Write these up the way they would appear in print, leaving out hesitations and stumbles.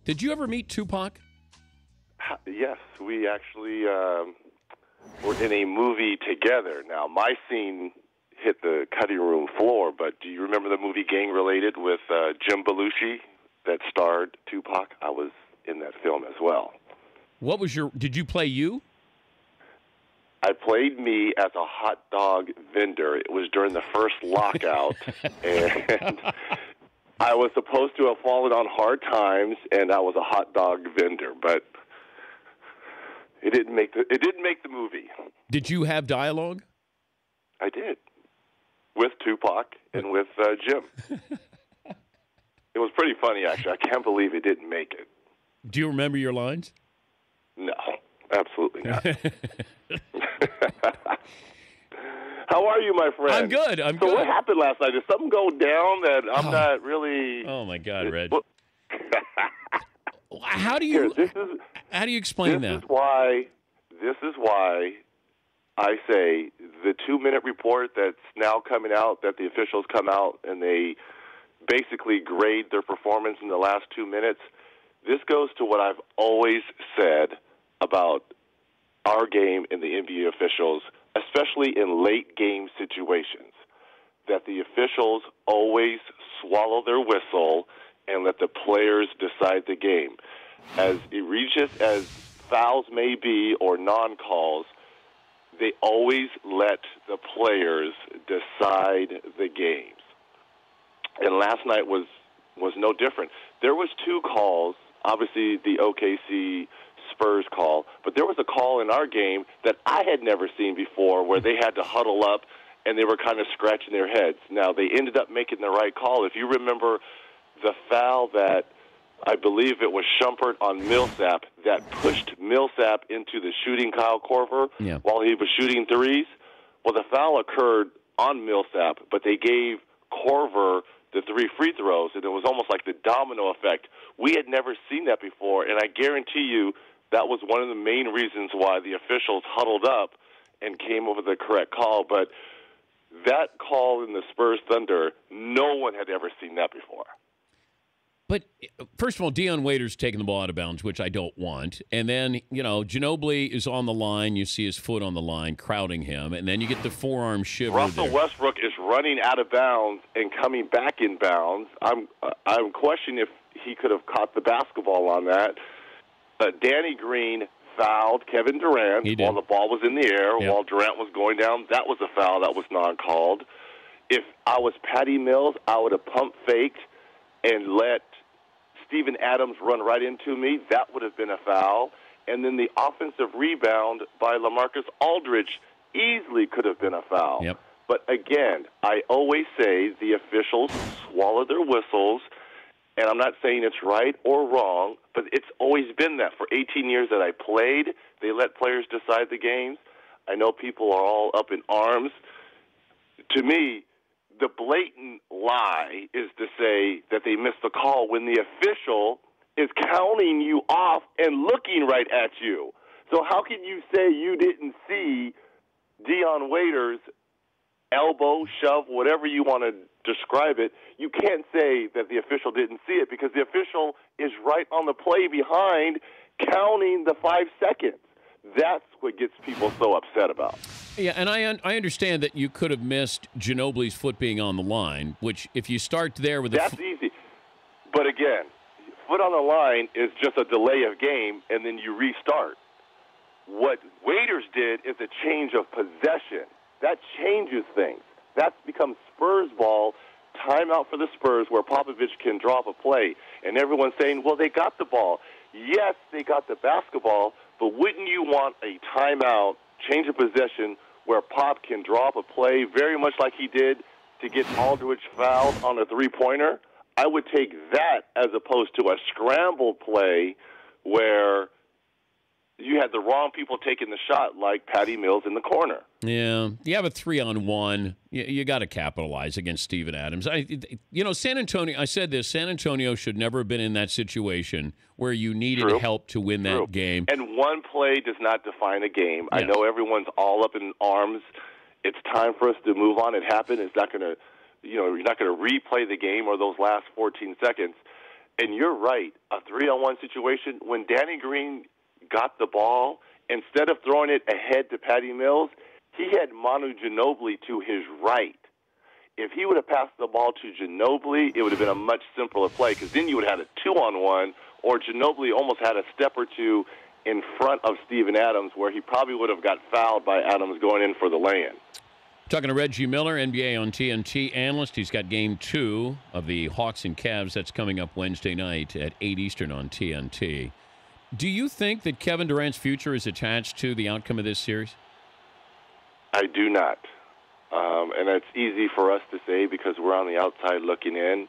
Did you ever meet Tupac? Yes, we actually were in a movie together. Now, my scene hit the cutting room floor, but do you remember the movie Gang Related with Jim Belushi that starred Tupac? I was in that film as well. What was did you play you? I played me as a hot dog vendor. It was during the first lockout, and I was supposed to have fallen on hard times, and I was a hot dog vendor, but it didn't make the movie. Did you have dialogue? I did, with Tupac and with Jim. It was pretty funny, actually. I can't believe it didn't make it. Do you remember your lines? No, absolutely not. How are you, my friend? I'm good. So what happened last night? Did something go down that I'm not really... Oh, my God, Reg. How do you explain that? This is why I say the 2-minute report that's now coming out, that the officials come out and they basically grade their performance in the last 2 minutes. This goes to what I've always said about our game and the NBA officials, especially in late game situations, that the officials always swallow their whistle and let the players decide the game. As egregious as fouls may be or non-calls, they always let the players decide the games. And last night was no different. There was 2 calls, obviously the OKC Spurs call, but there was a call in our game that I had never seen before where they had to huddle up and they were kind of scratching their heads. Now, they ended up making the right call. If you remember the foul that I believe it was Shumpert on Millsap that pushed Millsap into the shooting Kyle Korver while he was shooting threes, well, the foul occurred on Millsap, but they gave Korver the 3 free throws, and it was almost like the domino effect. We had never seen that before, and I guarantee you that was one of the main reasons why the officials huddled up and came over the correct call. But that call in the Spurs Thunder, no one had ever seen that before. But, first of all, Dion Waiters taking the ball out of bounds, which I don't want. And then, Ginobili is on the line. You see his foot on the line, crowding him. And then you get the forearm shiver Russell there. Westbrook is running out of bounds and coming back in bounds. I'm questioning if he could have caught the basketball on that. Danny Green fouled Kevin Durant while the ball was in the air, while Durant was going down. That was a foul that was non-called. If I was Patty Mills, I would have pump faked and let Steven Adams run right into me. That would have been a foul. And then the offensive rebound by LaMarcus Aldridge easily could have been a foul. Yep. But again, I always say the officials swallow their whistles, and I'm not saying it's right or wrong, but it's always been that. For 18 years that I played, they let players decide the games. I know people are all up in arms. To me, the blatant lie is to say that they missed the call when the official is counting you off and looking right at you. So how can you say you didn't see Dion Waiters' elbow, shove, whatever you want to describe it? You can't say that the official didn't see it because the official is right on the play behind counting the 5 seconds. That's what gets people so upset about. Yeah, and I understand that you could have missed Ginobili's foot being on the line, which if you start there with that's easy. But again, foot on the line is just a delay of game, and then you restart. What Waiters did is a change of possession. That changes things. That's become Spurs ball, timeout for the Spurs, where Popovich can drop a play. And everyone's saying, well, they got the ball. Yes, they got the basketball, but wouldn't you want a timeout, change of possession, where Pop can drop a play very much like he did to get Aldridge fouled on a three-pointer? I would take that as opposed to a scrambled play where you had the wrong people taking the shot like Patty Mills in the corner. Yeah, you have a 3-on-1. You got to capitalize against Steven Adams. San Antonio, I said this, San Antonio should never have been in that situation where you needed help to win that game. And one play does not define a game. Yeah. I know everyone's all up in arms. It's time for us to move on. It happened. It's not going to, you're not going to replay the game or those last 14 seconds. And you're right, a 3-on-1 situation, when Danny Green got the ball, instead of throwing it ahead to Patty Mills, he had Manu Ginobili to his right. If he would have passed the ball to Ginobili, it would have been a much simpler play, because then you would have had a 2-on-1, or Ginobili almost had a step or two in front of Steven Adams, where he probably would have got fouled by Adams going in for the lay-in. Talking to Reggie Miller, NBA on TNT analyst. He's got Game 2 of the Hawks and Cavs. That's coming up Wednesday night at 8 Eastern on TNT. Do you think that Kevin Durant's future is attached to the outcome of this series? I do not. And it's easy for us to say because we're on the outside looking in.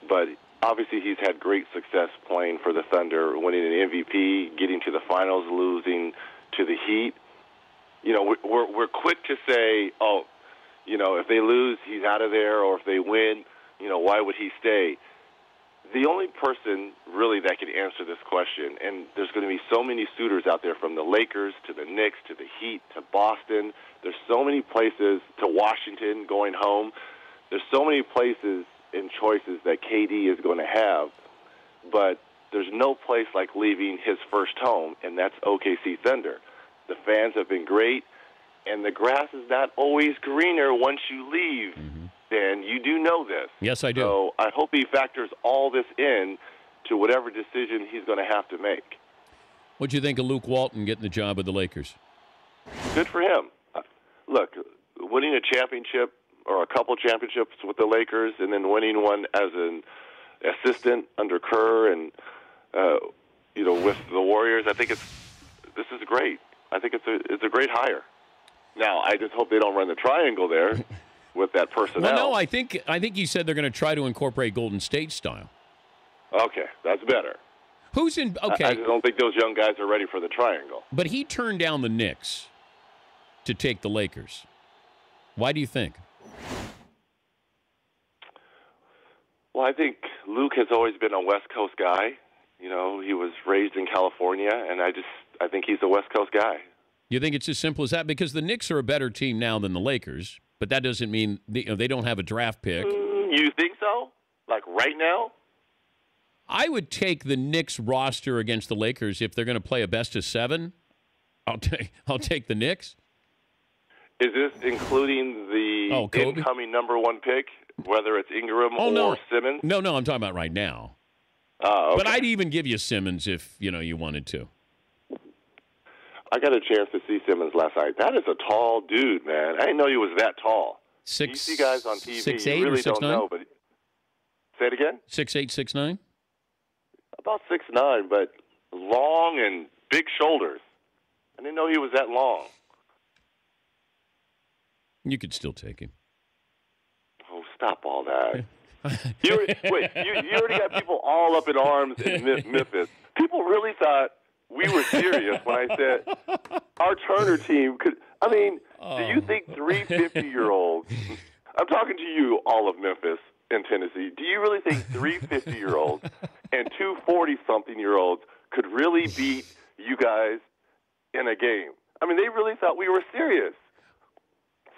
But obviously he's had great success playing for the Thunder, winning an MVP, getting to the finals, losing to the Heat. You know, we're quick to say, oh, you know, if they lose, he's out of there, or if they win, you know, why would he stay? The only person really that can answer this question, and there's going to be so many suitors out there, from the Lakers to the Knicks to the Heat to Boston. There's so many places, to Washington going home. There's so many places and choices that KD is going to have, but there's no place like leaving his first home, and that's OKC Thunder. The fans have been great, and the grass is not always greener once you leave. Mm-hmm. Dan, you do know this. Yes, I do. So I hope he factors all this in to whatever decision he's going to have to make. What do you think of Luke Walton getting the job with the Lakers? Good for him. Look, winning a championship or a couple championships with the Lakers, and then winning one as an assistant under Kerr and with the Warriors, I think this is great. I think it's a great hire. Now, I just hope they don't run the triangle there with that personnel. Well, no, I think you said they're going to try to incorporate Golden State style. Okay, that's better. Who's in? Okay, I just don't think those young guys are ready for the triangle. But he turned down the Knicks to take the Lakers. Why do you think? Well, I think Luke has always been a West Coast guy. You know, he was raised in California, and I think he's a West Coast guy. You think it's as simple as that? Because the Knicks are a better team now than the Lakers, but that doesn't mean they don't have a draft pick. You think so? Like right now? I would take the Knicks roster against the Lakers if they're going to play a best of 7. I'll take the Knicks. Is this including the incoming number 1 pick, whether it's Ingram or Simmons? No, I'm talking about right now. Okay. But I'd even give you Simmons if you wanted to. I got a chance to see Simmons last night. That is a tall dude, man. I didn't know he was that tall. You see guys on TV, 6'8" you really or 6'9"? don't know. But say it again. 6'8", 6'9"? About 6'9", but long and big shoulders. I didn't know he was that long. You could still take him. Oh, stop all that. You already got people all up in arms in Memphis. People really thought we were serious when I said our Turner team could. I mean, do you think 350-year-olds? I'm talking to you, all of Memphis and Tennessee. Do you really think 350-year-olds and 240-something-year-olds could really beat you guys in a game? I mean, they really thought we were serious.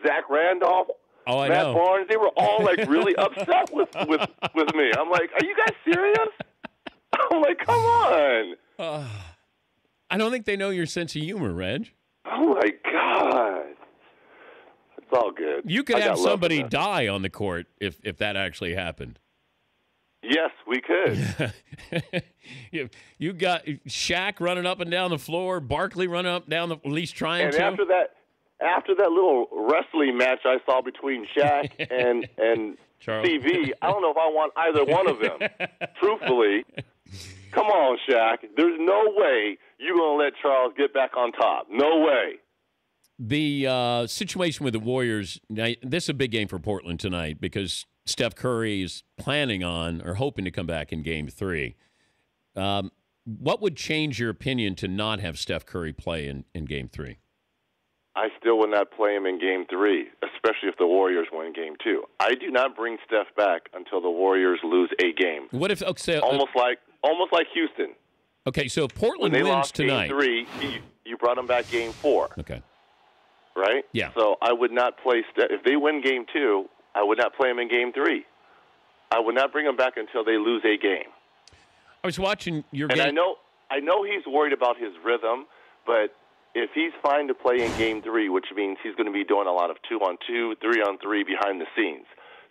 Zach Randolph, Matt Barnes, they were all like really upset with me. I'm like, are you guys serious? I'm like, come on. I don't think they know your sense of humor, Reg. Oh, my God. It's all good. You could have somebody die on the court if that actually happened. Yes, we could. You got Shaq running up and down the floor, Barkley running up and down at least trying to. And after that little wrestling match I saw between Shaq and CV, I don't know if I want either one of them. Truthfully, come on, Shaq. There's no way you're going to let Charles get back on top. No way. The situation with the Warriors, now, this is a big game for Portland tonight because Steph Curry is planning on or hoping to come back in Game 3. What would change your opinion to not have Steph Curry play in Game 3? I still would not play him in Game 3, especially if the Warriors win Game 2. I do not bring Steph back until the Warriors lose a game. What if almost like Houston? Okay, so if Portland when they wins lost tonight, Game 3, you brought him back Game 4. Okay, right? Yeah. So I would not play Steph if they win Game 2. I would not play him in Game 3. I would not bring him back until they lose a game. I was watching your game. And I know he's worried about his rhythm, but if he's fine to play in Game 3, which means he's going to be doing a lot of 2-on-2, 3-on-3 behind the scenes,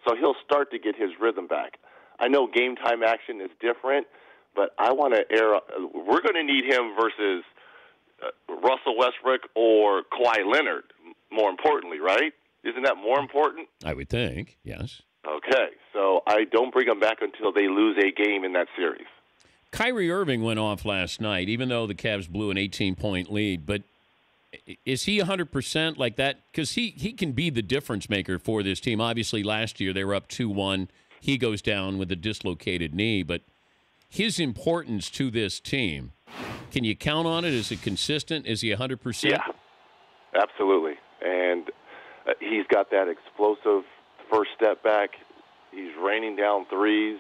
so he'll start to get his rhythm back. I know game time action is different, but I want to we're going to need him versus Russell Westbrook or Kawhi Leonard, more importantly, right? Isn't that more important? I would think, yes. Okay, so I don't bring him back until they lose a game in that series. Kyrie Irving went off last night, even though the Cavs blew an 18-point lead. But is he 100% like that? Because he can be the difference maker for this team. Obviously, last year they were up 2-1. He goes down with a dislocated knee. But his importance to this team, can you count on it? Is it consistent? Is he 100%? Yeah, absolutely. And he's got that explosive first step back. He's raining down threes.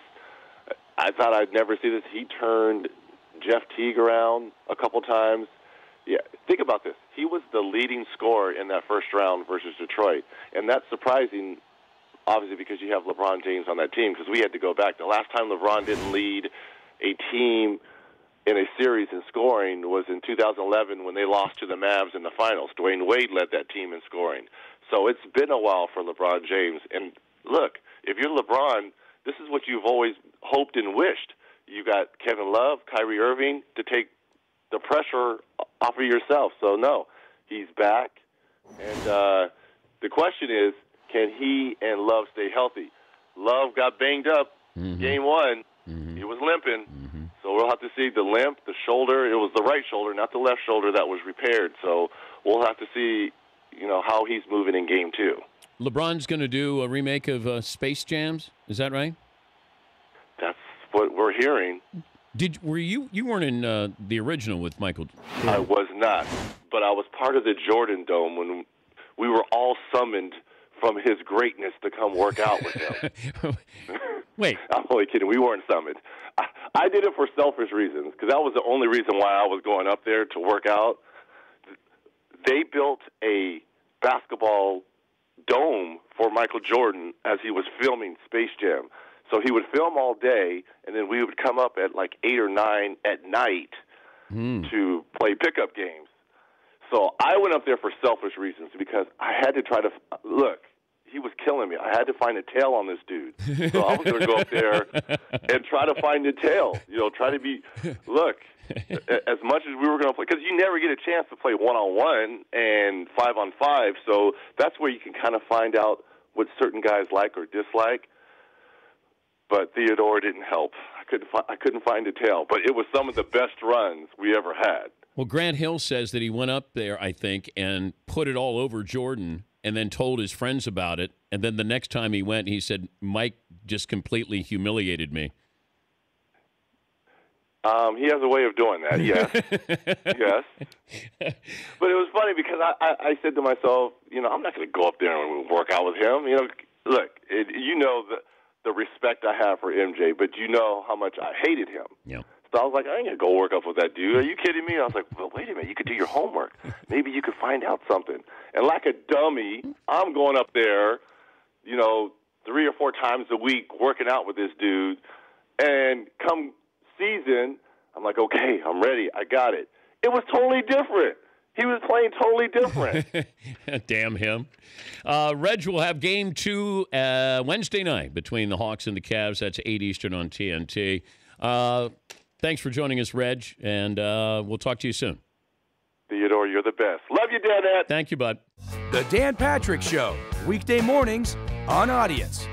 I thought I'd never see this. He turned Jeff Teague around a couple times. Yeah, think about this. He was the leading scorer in that first round versus Detroit. And that's surprising, obviously, because you have LeBron James on that team, because we had to go back. The last time LeBron didn't lead a team in a series in scoring was in 2011 when they lost to the Mavs in the finals. Dwayne Wade led that team in scoring. So it's been a while for LeBron James. And look, if you're LeBron, this is what you've always hoped and wished. You got Kevin Love, Kyrie Irving to take the pressure off of yourself. So, no, he's back. And the question is, can he and Love stay healthy? Love got banged up game 1. He was limping. So we'll have to see the limp, the shoulder. It was the right shoulder, not the left shoulder, that was repaired. So we'll have to see, how he's moving in game 2. LeBron's going to do a remake of Space Jams. Is that right? That's what we're hearing. You weren't in the original with Michael Jordan? I was not, but I was part of the Jordan Dome when we were all summoned from his greatness to come work out with him. Wait. I'm only kidding. We weren't summoned. I did it for selfish reasons, because that was the only reason why I was going up there to work out. They built a basketball dome for Michael Jordan as he was filming Space Jam. So he would film all day, and then we would come up at like 8 or 9 at night to play pickup games. So I went up there for selfish reasons, because I had to try to look. He was killing me. I had to find a tail on this dude. So I was going to go up there and try to find a tail. Try to be look. As much as we were going to play, because you never get a chance to play 1-on-1 and 5-on-5, so that's where you can kind of find out what certain guys like or dislike. But Theodore didn't help. I couldn't find a tail, but it was some of the best runs we ever had. Well, Grant Hill says that he went up there, I think, and put it all over Jordan, and then told his friends about it. And then the next time he went, he said, Mike just completely humiliated me. He has a way of doing that, yes. Yes. But it was funny because I said to myself, I'm not going to go up there and work out with him. Look, the respect I have for MJ, but you know how much I hated him. Yeah. So I was like, I ain't going to go work up with that dude. Are you kidding me? I was like, well, wait a minute. You could do your homework. Maybe you could find out something. And like a dummy, I'm going up there, 3 or 4 times a week working out with this dude. And come season, I'm like, okay, I'm ready. I got it. It was totally different. He was playing totally different. Damn him. Reg will have game 2 Wednesday night between the Hawks and the Cavs. That's 8 Eastern on TNT. Thanks for joining us, Reg, and we'll talk to you soon. Theodore, you're the best. Love you, Danette. Thank you, bud. The Dan Patrick Show, weekday mornings on Audience.